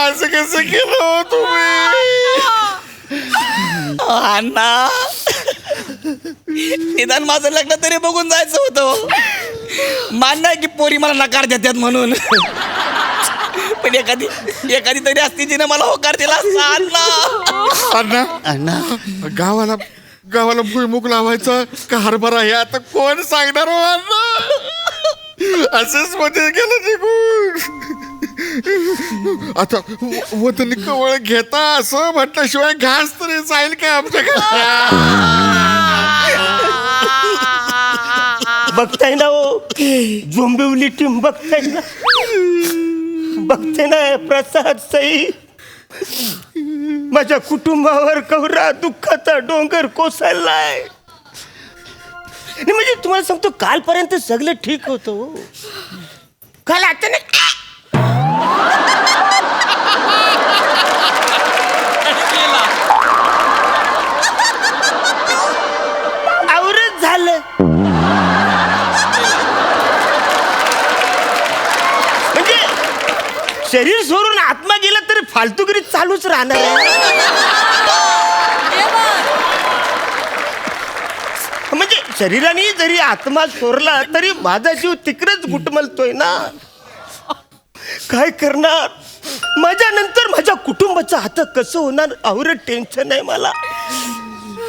असं कसं केलं हो तुम्ही? अण्णा, निदान माझं लग्न तरी बघून जायचं होतं. मान्य आहे की पोरी मला नकार देतात म्हणून, पण एखादी तरी असती जिने मला होकार दिला असता. अण्णा अण्णा गावाला भुईमुग लावायचा का हरभरा हे आता कोण सांगणार हो अण्णा? असंच मध्ये गेलं निघून. आता वतनी कवळ घेता असं म्हटल्याशिवाय घास तरी जाईल काय आमच्या घरात? बघताय ना हो, झोंबिवली टीम बघताय ना, बघते ना प्रसाद सई. माझ्या कुटुंबावर कवरा दुःखाचा डोंगर कोसळलाय. म्हणजे तुम्हाला सांगतो, कालपर्यंत सगळं ठीक होतं. काल आता नाही, आवरच झालं. म्हणजे शरीर सोडून आत्मा गेला तरी फालतूगिरी चालूच राहणार आहे. म्हणजे शरीराने जरी आत्मा सोडला तरी माझा जीव तिकडेच घुटमलतोय ना. काय करणार? माझ्या नंतर माझ्या कुटुंबाचं हात कसं होणार आवरं टेन्शन आहे मला.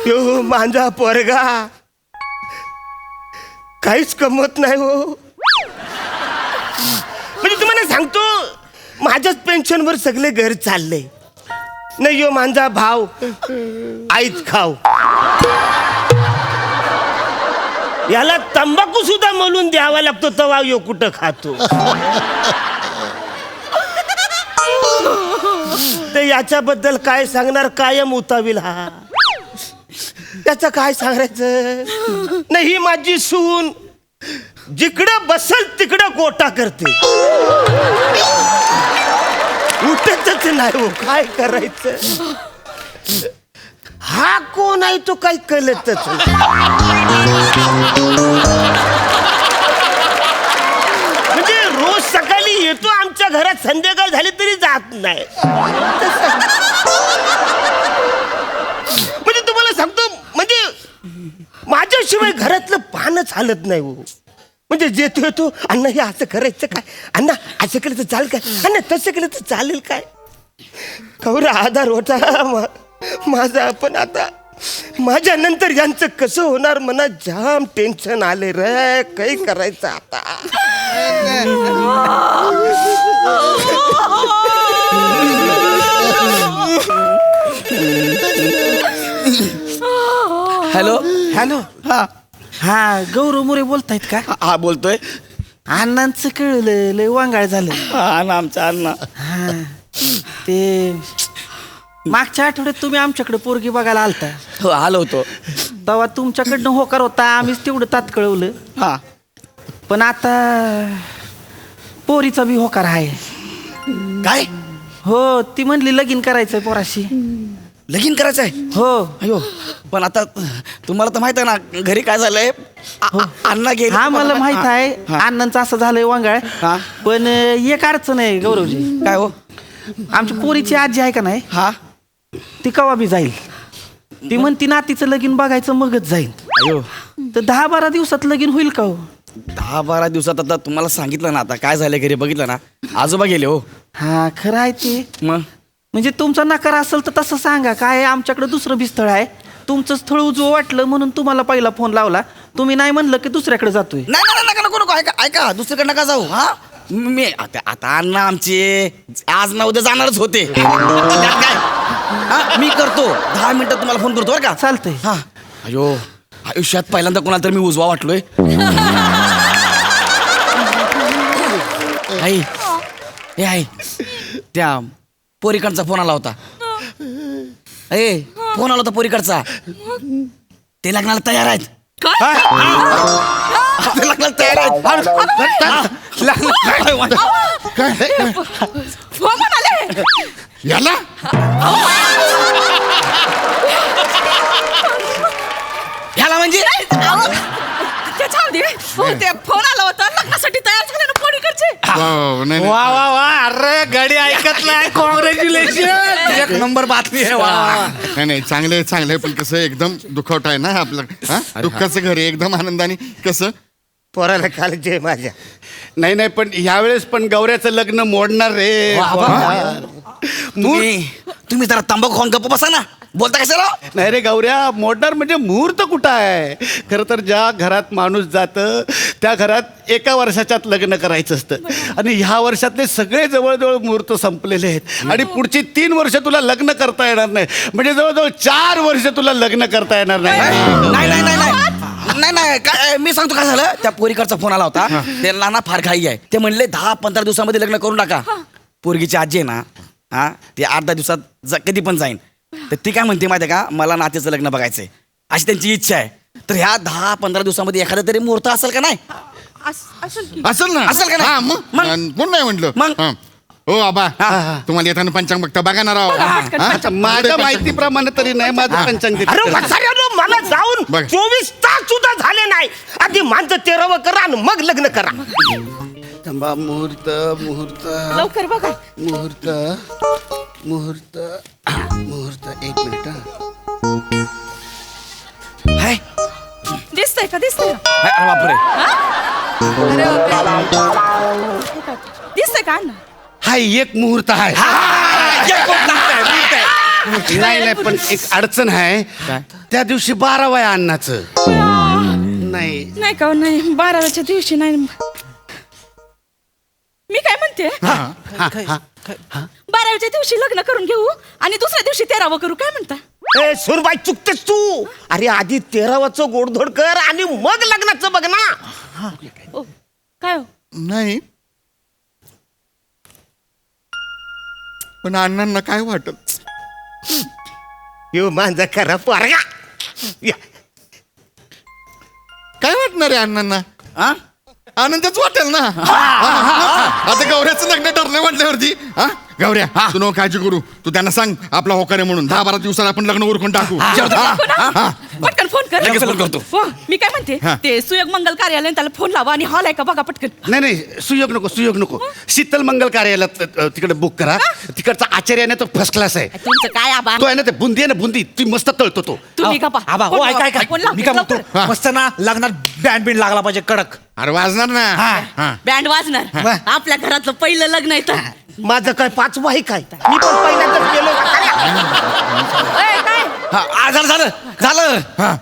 यो माझा पोरगा काहीच कमवत नाही हो. म्हणजे तुम्हाला सांगतो, माझ्याच पेन्शनवर सगळे घर चालले. नाही यो माझा भाव आईच खाव, याला तंबाखू सुद्धा मलून द्यावा लागतो तेव्हा यो कुठं खातो. ते याच्याबद्दल काय सांगणार? कायम उतावील हा. त्याचं काय सांगायचं? नाही, माझी सून जिकडं बसल तिकडं गोटा करते, उठतच नाही हो. काय करायचं? हा कोण आहे तो काही कळतच नाही. म्हणजे रोज सकाळी येतो आमच्या घरात, संध्याकाळ झाली तरी जात नाही. म्हणजे तुम्हाला सांगतो, म्हणजे माझ्याशिवाय घरातलं पानच हालत नाही हो. म्हणजे जेतो येतो, अण्णा हे असं करायचं काय, अण्णा असं केलं तर चालेल काय, अण्णा तसं केलं तर चालेल काय. कवरा आधार होता माझा. पण आता माझ्या नंतर यांचं कसं होणार? मनात जाम टेन्शन आले रे. काही करायचं आता? Hello hello. हा हा, गौरव मोरे बोलतायत का? हा बोलतोय. अण्णांचं कळलं, लय वांगाळ झालं. हा ना, आमचा अण्णा. हा, ते मागच्या आठवड्यात तुम्ही आमच्याकडे पोरगी बघायला आलता. हो, आलो होतो. तेव्हा तुमच्याकडनं होकार होता, आम्हीच तेवढं तात कळवलं. हा, पण आता पोरीचा बी होकार आहे. काय? हो, ती म्हणली लगीन करायचंय पोराशी. लगीन करायचंय? हो. अयो, पण आता तुम्हाला तर माहित आहे ना घरी काय झालंय. अण्णा गेले. हा, मला माहित आहे. हा. अण्णांचं असं झालंय वांगाळ. हा. पण एक अडचण आहे गौरवजी. काय हो? आमच्या पोरीची आजी आहे का नाही, हा, ती कवा बी जाईल. ती म्हणती नातीचं लगीन बघायचं मगच जाईल. अयो, तर 10-12 दिवसात लगीन होईल का हो? 10-12 दिवसात आता तुम्हाला सांगितलं ना, आता काय झालं घरी बघितलं ना, आजोबा गेले हो. हा, खरं आहे ते. मग म्हणजे तुमचा नकार असेल तर तसं सांगा. काय आमच्याकडे दुसरं बी स्थळ आहे. तुमचं स्थळ उजवं वाटलं म्हणून तुम्हाला पहिला फोन लावला. तुम्ही नाही म्हणलं की दुसऱ्याकडे जातोय. नाही, नका नको, ऐका दुसरीकडे नका जाऊ. हा, मी आता अण्णा आमचे आज ना उद्या जाणारच होते त्यात काय मी करतो 10 मिनिटात तुम्हाला फोन करतो बरं का. चालतंय. हा अयो आयुष्यात पहिल्यांदा कोणाला तर मी उजवा वाटलोय. आई हे आई त्या पोरीकडचा फोन आला होता. फोन आला होता पोरीकडचा. ते लग्नाला तयार आहेत. ते लग्नाला तयार आहेत. फोन आले याला ह्याला म्हणजे त्याच्यामध्ये ते फोन आला होता लग्नासाठी तयार झाले ना पोरीकडचे. वाव, नाही, नाही. वा वा वा अरे गडी ऐकत नाही. कॉंग्रॅच्युलेशन एक नंबर बातमी आहे. वा नाही नाही चांगलं आहे पण कसं एकदम दुखवट आहे ना आपलं. हा? दुःखाचं घर आहे एकदम आनंदाने कसं पोराला काळजी आहे माझ्या. नाही नाही पण ह्यावेळेस पण गौऱ्याचं लग्न मोडणार रे. तुम्ही जरा तंबाखू खाऊन गप्प बसा ना. बोलता कशाला. नाही रे गौऱ्या मोडणार म्हणजे मुहूर्त कुठं आहे. खरं तर ज्या घरात माणूस जातं त्या घरात 1 वर्षाच्यात लग्न करायचं असतं आणि ह्या वर्षातले सगळे जवळजवळ मुहूर्त संपलेले आहेत आणि पुढची 3 वर्ष तुला लग्न करता येणार नाही. म्हणजे जवळजवळ 4 वर्ष तुला लग्न करता येणार नाही. नाही नाही नाही नाही नाही काय मी सांगतो काय झालं. त्या पोरीकडचा फोन आला होता. त्यांना ना फार घाई आहे. ते म्हणले 10-15 दिवसामध्ये लग्न करून टाका. पोरगीची आजी आहे ना हा ते 8-10 दिवसात कधी पण जाईन. तर ती काय म्हणते माहिती आहे का मला नातीचं लग्न बघायचंय अशी त्यांची इच्छा आहे. तर ह्या 10-15 दिवसामध्ये एखादा तरी मुहूर्त असेल का नाही. असेल ना असेल का नाही? हा, मग कोण नाही म्हटलं मग? हा. हो आबा तुम्हाला येताना पंचांग बघता बघा ना राव. अच्छा, माझ्या माहितीप्रमाणे तरी नाही माझं पंचांग अरे देते. म्हाताऱ्यानो, मला जाऊन बघ. 24 तास सुद्धा झाले नाही. आधी माझं 13वं करा आणि मग लग्न करा. थांबा मुहूर्त मुहूर्त लवकर बघा. मुहूर्त मुहूर्त मुहूर्त 1 मिनिट. हाय दिसतंय का दिसतंय का हाय, अरे बापरे. अरे बापरे. दिसतंय का अण्णा. हा एक मुहूर्त आहे. नाही नाही पण एक अडचण आहे. त्या दिवशी 12 वया अन्नाचं नाही. नाही का नाही 12व्याच्या दिवशी नाही. मी काय म्हणते 12व्याच्या दिवशी लग्न करून घेऊ आणि दुसऱ्या दिवशी 13वं करू काय म्हणता. ए सुरबाई चुकतेस तू. अरे आधी 13वाचं गोडधोड कर आणि मग लग्नाचं बघ ना. ओ, काय हो नाही पण अण्णांना काय वाटत. यो माझा खरा पोरगा. या. काय वाटणार आहे अण्णांना. हा? आनंदच वाटेल ना. आता गौऱ्याचं लग्न ठरलं म्हटल्यावरती हा गौऱ्या तू नको काळजी करू. तू त्यांना सांग आपला होकार आहे म्हणून 10-12 दिवसात आपण लग्न उरकून टाकू. पटकन फोन कर. लगेच फोन करतो. हो, मी काय म्हणते हा. ते सुयोग मंगल कार्यालय त्याला फोन लावा आणि हॉल आहे का बघा पटकन. नाही नाही सुयोग नको शीतल मंगल कार्यालयात तिकडे बुक करा. तिकडचा आचार्य आहे ना तो फर्स्ट क्लास आहे. तुमचं काय आबा तो आहे ना ते बुंदी आहे ना बुंदी ती मस्त तळतो तो. तुम्ही गप्पा. आबा हो फोन ऐका लावा, ऐका फोन लावा, मी काय लवकर. म्हणतो मस्त ना लग्नात बँड बिंड लागला पाहिजे कडक. अरे वाजणार ना. हा. बँड वाजणार. आपल्या घरातलं पहिलं लग्न आहे तर. माझं काय 5वं आहे काय. मी पण पहिल्यांदाच गेलो. ए, काय हा, झालं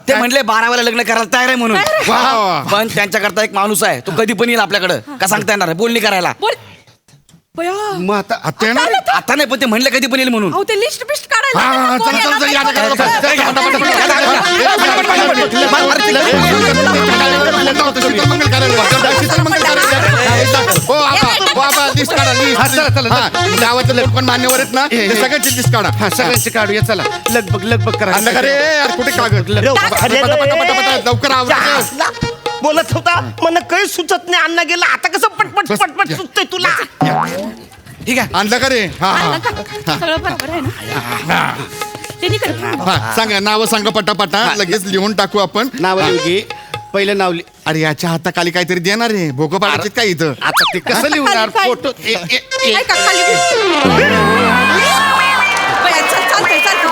ते म्हणले 12व्याला लग्न करायला तयार आहे म्हणून. काय रे? वा, वा, वा. पण त्यांच्याकरता एक माणूस आहे तो कधी पण येईल आपल्याकडं का सांगता येणार आहे बोलणी करायला. बोल बया. मग आता आता येणार? आता नाही पण ते म्हणले कधी पण येईल म्हणून. अहो ते लिस्ट बिस्ट काढायला हा, लागलं. कोण चला, येणार चला, नाही, यादा कोण करा, येणार चला, नाही. चला, शीतल मंगल कार्यालय. हो आबा लिस्ट काढा लिस्ट. गावाचं लग्न पण मान्यवर आहेत ना ते सगळ्यांची लिस्ट काढा. हा सगळ्यांची काढू या चला लगबग करा. अण्णा अरे यार कुठे कागद लवकर आवडत. बोलत होता मला काही सुचत नाही. अण्णा गेला आता कसं पटपट पटपट सुचतंय तुला. ठीक आहे. आणलं का रे. हा आणलं हा का? सगळं बरोबर आहे ना. त्यांनी कर. हा सांगा नावं सांगा पटापटा लगेच लिहून टाकू आपण. नाव लिहू घे. पहिलं नाव अरे याच्या हाताखाली काहीतरी देणार आहे भोकं पाडायचे काय इथं. आता ते कसं लिहणार काय? फोटो काय का खाली बया, चालतंय चालतंय.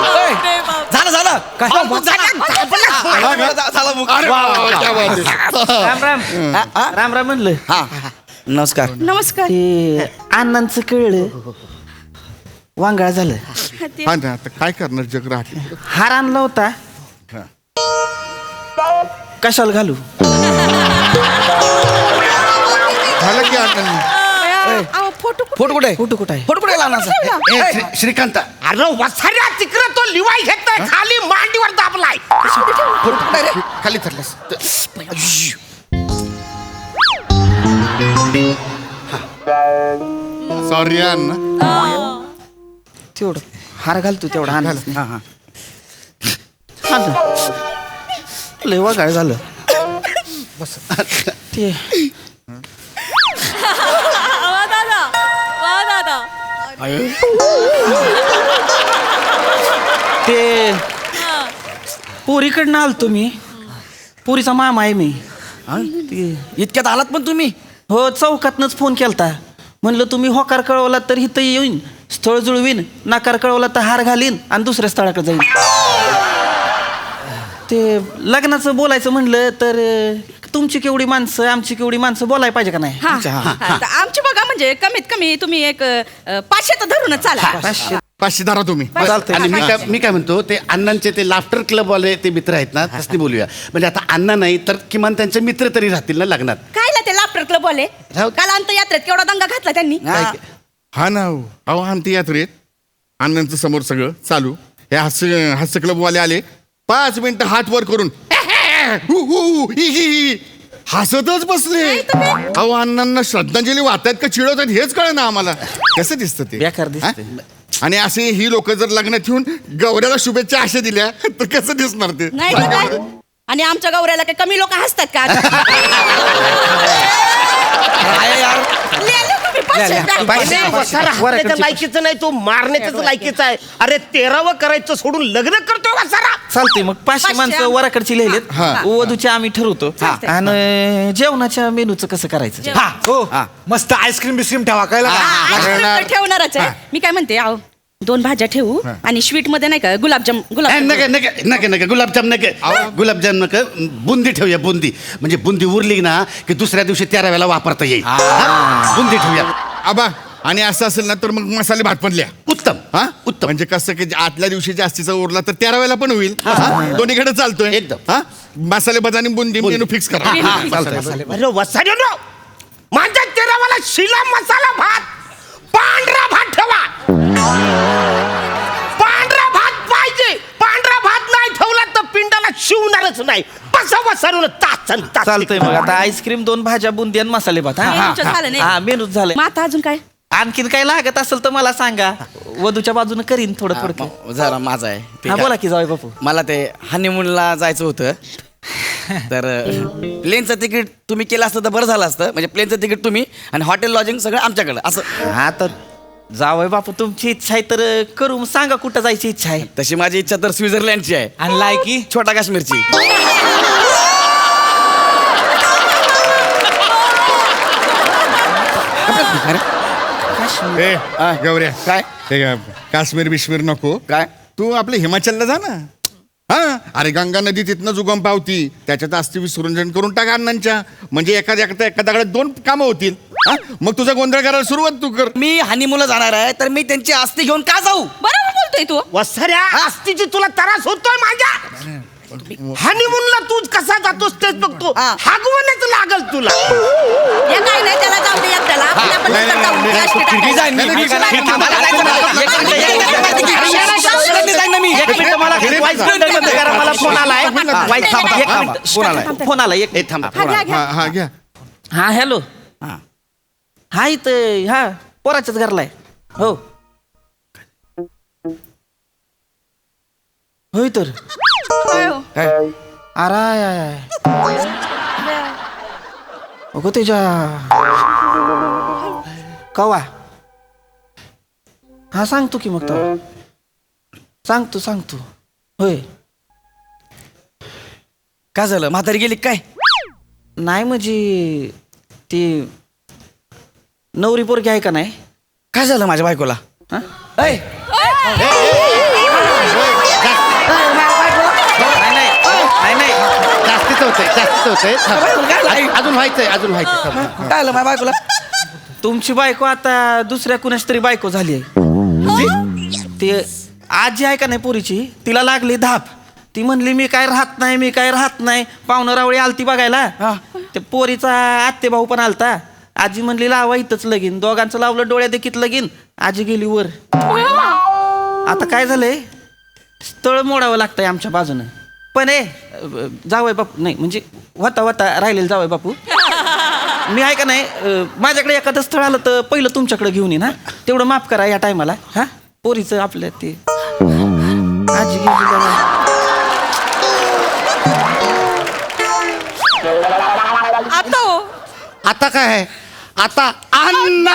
ओय, झालं झालं काय अरे वा, वा, क्या बात आहे. राम राम राम राम म्हणलं. हा नमस्कार. नमस्कार. ते अण्णांचं कळलं वांगळा झालं. ते- हा ना आता काय करणार जग राहते. हार आणला होता कशाला घालू. झालं की अण्णांनी. फोटो फोटो कुठे फोटो कुठं आहे? फोटो कुठे लहानाचा श्रीकांत अरे वसाऱ्या तिकडे तो लिवाय घेतोय खाली मांडीवर दाबलाय. फोटो कुठे रे खाली थरलास. सॉरी अण्णा. तेवढं हार घाल तू तेवढा हार घाल. हा हा लय वागाळ झालं ते. वा दादा वा दादा ते पोरीकडनं आलतो मी. पोरीचा मामा आहे मी. ते इतक्यात आलात पण तुम्ही हो चौकातनच फोन केलता. म्हणलं तुम्ही होकार कळवला तर इथं येईन, स्थळ जुळवीन. नकार कळवला तर हार घालीन आणि दुसऱ्या स्थळाकडे जाईन. ते लग्नाचं बोलायचं म्हणलं तर तुमची केवढी माणसं आमची केवढी माणसं बोलायला पाहिजे का नाही? तर आमची बघा म्हणजे कमीत कमी तुम्ही एक 500 तर धरूनच चाला. 500 धरा तुम्ही. आणि मी काय म्हणतो ते अण्णांचे ते लाफ्टर क्लब वाले ते मित्र आहेत ना तसली बोलूया. म्हणजे आता अण्णा नाही तर किमान त्यांचे मित्र तरी राहतील ना लग्नात. कायला ते लाफ्टर क्लब बोले राहू. काल अंतयात्रेत केवढा दंगा घातला त्यांनी. हा ना हो. अहो आमती यात्रेत अण्णांचं समोर सगळं चालू. हे हास्य क्लबवाले आले. 5 मिनिटं हात वर करून हसतच बसले. अहो अण्णांना श्रद्धांजली वाहतायत का चिडवतात हेच कळ ना आम्हाला. कसं दिसतं ते बेकार दिसतंय. हा? आणि असे ही लोक जर लग्नात येऊन गौऱ्याला शुभेच्छा अशा दिल्या तर कसं दिसणार ते? नाही तर काय? आणि आमच्या गौऱ्याला काही कमी लोक हसतात का? लिहिलं तुम्ही 500. पहिले वसारा हसण्याच्या लायकीचं नाही तो मारण्याच्याच लायकीचा आहे. अरे 13वं करायचं सोडून लग्न करतोय वसारा. चालते मग 500 माणसं वराकडची लिहिलेत. वधूचे आम्ही ठरवतो. आणि जेवणाच्या मेनूचं कसं करायचं? हा हो मस्त आईस्क्रीम बिस्क्रीम ठेवा कळलं का? आईस्क्रीम तर ठेवणारच आहे. मी काय म्हणते आहो 2 भाज्या ठेवू आणि स्वीट मध्ये नाही का गुलाबजाम नका गुलाबजाम नका गुलाबजाम नका बुंदी ठेवूया बुंदी. म्हणजे बुंदी उरली ना की दुसऱ्या दिवशी 13व्याला वापरता येईल. हा? बुंदी ठेवूया. आबा आणि असं असेल ना तर मग मसाले भात पण लिहा. उत्तम हा उत्तम. म्हणजे कसं की आतल्या दिवशी जास्तीचा उरला तर 13व्याला पण होईल. दोन्हीकडे चालतोय एकदम. हा मसाले भात आणि बुंदी मेनू फिक्स करा. Menu fix. अरे वसाऱ्यानो माझ्या 13वाला शिला मसाला भात पांढरा भात ठेवा. पांढरा भात पाहिजे. पांढरा भात नाही ठेवला तर पिंडाला शिवणारच नाही. बसा वसारून तासन तास. चालतंय मग आता आईस्क्रीम 2 भाज्या बुंदी आणि मसाले भात. मेनूचं झालं नाही. हा मेनूच झालंय. मग आता अजून काय? आणखीन काय लागत असेल तर मला सांगा. वधूच्या बाजूने करीन थोडं थोडं. जरा माझा आहे ते हा काय- बोला की जाऊ बापू. मला ते हनीमूनला जायचं होतं. तर प्लेनचं तिकीट तुम्ही केलं असतं तर बरं झालं असतं. म्हणजे प्लेनचं तिकीट तुम्ही आणि हॉटेल लॉजिंग सगळं आमच्याकडं असं. हा तर जावय बापू तुमची इच्छा आहे तर करू. सांगा कुठं जायची इच्छा आहे. तशी माझी इच्छा तर स्वित्झर्लंडची आहे आणि लायकी छोटा काश्मीरची. ए गौऱ्या काय ते काश्मीर बिश्मीर नको. काय तू आपले हिमाचलला जा ना. हा अरे गंगा नदी तिथनं उगम पावती. त्याच्यात अस्थि विसर्जन करून टाक अण्णांच्या. म्हणजे एका दगडात 2 कामं होतील. हा? मग तुझा गोंधळ करायला सुरुवात तू कर. मी हनीमूनला जाणार आहे तर मी त्यांची अस्थि घेऊन का जाऊ? बरोबर बोलतोय तू. वसाऱ्या आस्तीची तुला त्रास होतोय माझ्या. हनीमूनला तू कसा जातोस तेच बघतो. हा. हागवणच लागल तुला. या काय नाही त्याला जाऊ दे एकट्याला. आपण आपण नाही, नंतर जाऊ. नाही, या नाही, स्टेटात. मी जाईन, मी नाही, जाईन. नाही, मला जायचं नाही. मी जाईन ना मी. एक मिनिट मला वाईस बंद करा. मला फोन आलाय. वाईस थांबा. एक थांबा. मिनिट. फोन आलाय. फोन आलाय. एक ए थांबा. हा, घ्या, घ्या. हा घ्या. हा हॅलो. हा. हा इथं हा पोराच्याच घरला आहे. हो होय तर काय हो? अरे अगो त्याच्या कवा. हा सांगतो की मग तो सांगतो होय. काय झालं म्हातारी गेली काय? नाही म्हणजे ती नवरी पोरगी आहे का नाही? काय झालं माझ्या बायकोला? हा? ऐ, नाही जास्तीच होतंय थांब. अजून व्हायचंय थांब. काय झालं माझ्या बायकोला? तुमची बायको आता दुसऱ्या कुणाची तरी बायको झाली आहे. ते आजी आहे का नाही पोरीची तिला लागली धाप. ती म्हणली मी काय राहत नाही. पाहुणं रावळी आलती बघायला. ते पोरीचा आत्ते भाऊ पण आलता आजी म्हणली लावा इथंच लगीन. दोघांचं लावलं डोळ्या देखीत लगीन. आजी गेली वर. आता काय झालंय, स्थळ मोडावं लागतंय आमच्या बाजूनं. पण जावय बापू नाही, म्हणजे होता राहिलेलं जावय बापू. मी आहे का नाही, माझ्याकडे एखादं स्थळ आलं तर पहिलं तुमच्याकडे घेऊन येईन. हा, तेवढं माफ करा या टायमाला. हा, पोरीचं आपल्या ते आजी गेली. आता हो आता काय आहे? आता अण्णा